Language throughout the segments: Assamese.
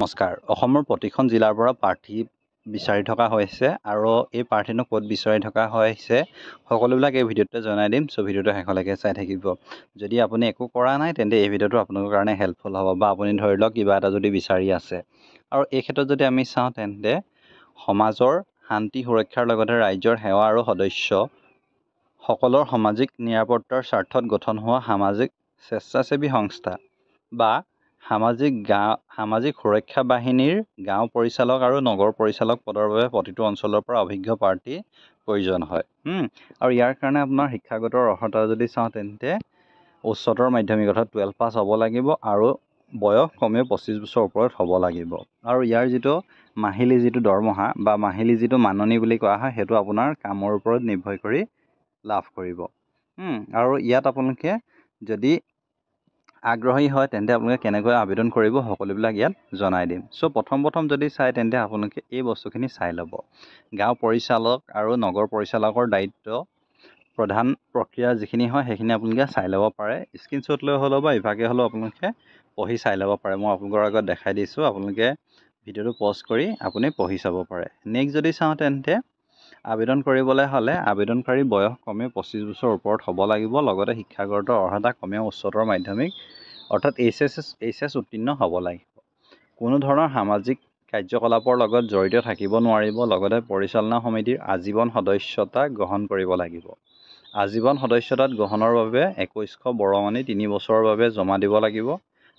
নমস্কাৰ। অসমৰ প্ৰতিখন জিলাৰ পৰা প্ৰাৰ্থী বিচাৰি থকা হৈছে আৰু এই প্ৰাৰ্থীনো ক'ত বিচাৰি থকা হৈছে সকলোবিলাক এই ভিডিঅ'তে জনাই দিম। চ' ভিডিঅ'টো শেষলৈকে চাই থাকিব। যদি আপুনি একো কৰা নাই তেন্তে এই ভিডিঅ'টো আপোনালোকৰ কাৰণে হেল্পফুল হ'ব, বা আপুনি ধৰি লওক কিবা এটা যদি বিচাৰি আছে। আৰু এই ক্ষেত্ৰত যদি আমি চাওঁ তেন্তে সমাজৰ শান্তি সুৰক্ষাৰ লগতে ৰাজ্যৰ সেৱা আৰু সদস্য সকলৰ সামাজিক নিৰাপত্তাৰ স্বাৰ্থত গঠন হোৱা সামাজিক স্বেচ্ছাসেৱী সংস্থা বা সামাজিক সুৰক্ষা বাহিনীৰ গাঁও পৰিচালক আৰু নগৰ পৰিচালক পদৰ বাবে প্ৰতিটো অঞ্চলৰ পৰা অভিজ্ঞ প্ৰাৰ্থী প্ৰয়োজন হয়। আৰু ইয়াৰ কাৰণে আপোনাৰ শিক্ষাগত অৰ্হতা যদি চাওঁ তেন্তে উচ্চতৰ মাধ্যমিক অৰ্থাৎ 12 পাছ হ'ব লাগিব আৰু বয়স কমেও 25 বছৰ ওপৰত হ'ব লাগিব। আৰু ইয়াৰ যিটো মাহিলী যিটো দৰমহা বা মাহিলী যিটো মাননি বুলি কোৱা হয় সেইটো আপোনাৰ কামৰ ওপৰত নিৰ্ভৰ কৰি লাভ কৰিব। আৰু ইয়াত আপোনালোকে যদি আগ্ৰহী হয় তেন্তে আপোনালোকে কেনেকৈ আবেদন কৰিব সকলোবিলাক ইয়াত জনাই দিম। চ' প্ৰথম যদি চাই তেন্তে আপোনালোকে এই বস্তুখিনি চাই ল'ব। গাঁও পৰিচালক আৰু নগৰ পৰিচালকৰ দায়িত্ব প্ৰধান প্ৰক্ৰিয়া যিখিনি হয় সেইখিনি আপোনালোকে চাই ল'ব পাৰে। স্ক্ৰীনশ্বট লৈ হ'লেও বা ইভাগে হ'লেও আপোনালোকে পঢ়ি চাই ল'ব পাৰে। মই আপোনালোকৰ আগত দেখাই দিছোঁ, আপোনালোকে ভিডিঅ'টো পজ কৰি আপুনি পঢ়ি চাব পাৰে। নেক্সট যদি চাওঁ তেন্তে আবেদন কৰিবলৈ হ'লে আবেদনকাৰী বয়স কমেও 25 বছৰ ওপৰত হ'ব লাগিব, লগতে শিক্ষাগত অৰ্হতা কমেও উচ্চতৰ মাধ্যমিক অৰ্থাৎ এইচ এছ উত্তীৰ্ণ হ'ব লাগিব। কোনো ধৰণৰ সামাজিক কাৰ্যকলাপৰ লগত জড়িত থাকিব নোৱাৰিব, লগতে পৰিচালনা সমিতিৰ আজীৱন সদস্যতা গ্ৰহণ কৰিব লাগিব। আজীৱন সদস্যতাত গ্ৰহণৰ বাবে 2100 বৰঙণি 3 বছৰৰ বাবে জমা দিব লাগিব।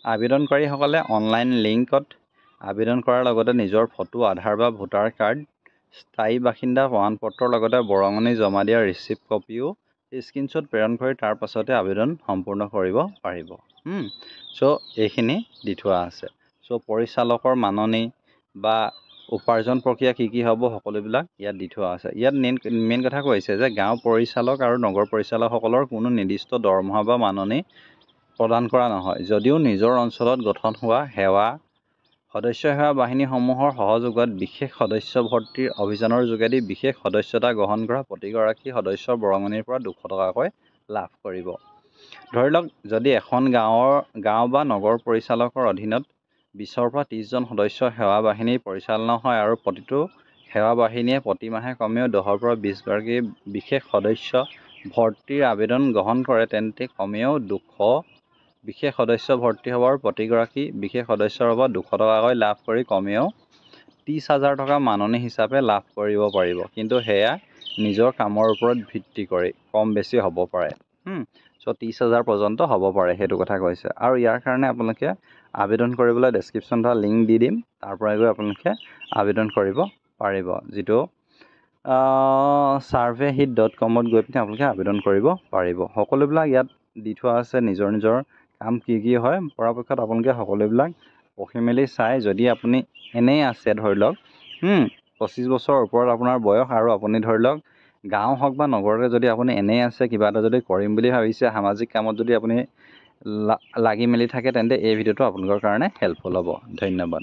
আবেদনকাৰীসকলে অনলাইন লিংকত আবেদন কৰাৰ লগতে নিজৰ ফটো, আধাৰ বা ভোটাৰ কাৰ্ড, স্থায়ী বাসিন্দা প্ৰমাণপত্ৰৰ লগতে বৰঙণি জমা দিয়া ৰিচিপ্ট কপিও স্ক্ৰীনশ্বট প্ৰেৰণ কৰি তাৰ পাছতে আবেদন সম্পূৰ্ণ কৰিব পাৰিব। চ' এইখিনি দি থোৱা আছে। চ' পৰিচালকৰ মাননি বা উপাৰ্জন প্ৰক্ৰিয়া কি হ'ব সকলোবিলাক ইয়াত দি থোৱা আছে। ইয়াত মেইন কথা কৈছে যে গাঁও পৰিচালক আৰু নগৰ পৰিচালকসকলৰ কোনো নিৰ্দিষ্ট দৰমহা বা মাননি প্ৰদান কৰা নহয়, যদিও নিজৰ অঞ্চলত গঠন হোৱা সদস্য সেৱা বাহিনীসমূহৰ সহযোগত বিশেষ সদস্য ভৰ্তিৰ অভিযানৰ যোগেদি বিশেষ সদস্যতা গ্ৰহণ কৰা প্ৰতিগৰাকী সদস্যৰ বৰঙণিৰ পৰা 200 টকাকৈ লাভ কৰিব। ধৰি লওক যদি এখন গাঁও বা নগৰ পৰিচালকৰ অধীনত 20ৰ পৰা 30 জন সদস্য সেৱা বাহিনীৰ পৰিচালনা হয় আৰু প্ৰতিটো সেৱা বাহিনীয়ে প্ৰতি মাহে কমেও 10ৰ পৰা 20 গৰাকী বিশেষ সদস্য ভৰ্তিৰ আবেদন গ্ৰহণ কৰে, তেন্তে কমেও 200 বিশেষ সদস্য ভৰ্তি হ'ব আৰু প্ৰতিগৰাকী বিশেষ সদস্যৰ পৰা 200 টকাকৈ লাভ কৰি কমেও 30,000 টকা মাননি হিচাপে লাভ কৰিব পাৰিব। কিন্তু সেয়া নিজৰ কামৰ ওপৰত ভিত্তি কৰি কম বেছি হ'ব পাৰে। চ' 30,000 পৰ্যন্ত হ'ব পাৰে সেইটো কথা কৈছে। আৰু ইয়াৰ কাৰণে আপোনালোকে আবেদন কৰিবলৈ ডেছক্ৰিপশ্যন এটা লিংক দি দিম, তাৰ পৰা গৈ আপোনালোকে আবেদন কৰিব পাৰিব, যিটো surveyhit.com গৈ পিনে আপোনালোকে আবেদন কৰিব পাৰিব। সকলোবিলাক ইয়াত দি থোৱা আছে, নিজৰ কাম কি হয় পৰাপক্ষত আপোনালোকে সকলোবিলাক পঢ়ি মেলি চাই, যদি আপুনি এনেই আছে ধৰি লওক 25 বছৰৰ ওপৰত আপোনাৰ বয়স আৰু আপুনি ধৰি লওক গাঁও হওক বা নগৰতে যদি আপুনি এনেই আছে, কিবা এটা যদি কৰিম বুলি ভাবিছে, সামাজিক কামত যদি আপুনি লাগি মেলি থাকে তেন্তে এই ভিডিঅ'টো আপোনালোকৰ কাৰণে হেল্পফুল হ'ব। ধন্যবাদ।